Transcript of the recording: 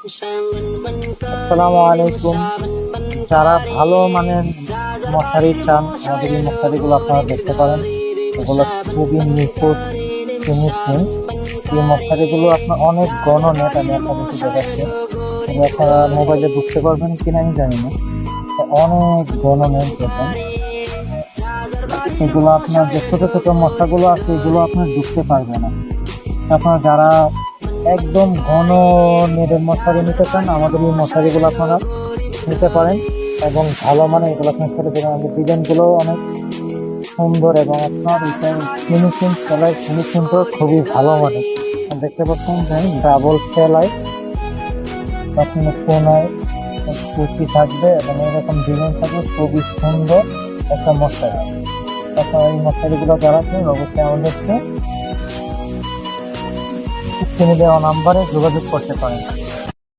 আসসালামু আলাইকুম। যারা ভালো মানের মশারি চান, আমাদের এই মশারিগুলো আপনারা দেখতে পারেন। এগুলো খুবই নিখুঁত ফিনিশিং। এই মশারিগুলো আপনার অনেক ঘন নেট, আমি আপনাদেরকে দেখাচ্ছি। তবে আপনারা মোবাইলে বুঝতে পারবেন কিনা আমি জানি না। অনেক ঘন নেট দেখেন। এগুলো আপনার যে ছোট ছোট মশাগুলো আছে এগুলো আপনার ঢুকতে পারবে না। আপনারা যারা একদম ঘন নেটের মশারি নিতে চান, আমাদের এই মশারিগুলো আপনারা নিতে পারেন। এবং ভালো মানে এগুলো আপনার ছোট ছোট, আমাদের ডিজাইন গুলো অনেক সুন্দর এবং আপনার এটা ফিনিশিং, সেলাই ফিনিশিংটা খুবই ভালো মানে। দেখতে পাচ্ছেন যে ডাবল সেলাই, আপনার কোনায় কুচি থাকবে এবং এরকম ডিজাইন থাকবে, খুবই সুন্দর একটা মশারি। আপনারা এই মশারিগুলো যারা চান অবশ্যই আমাদেরকে স্ক্রিনে দেওয়া নাম্বারে যোগাযোগ করতে পারেন।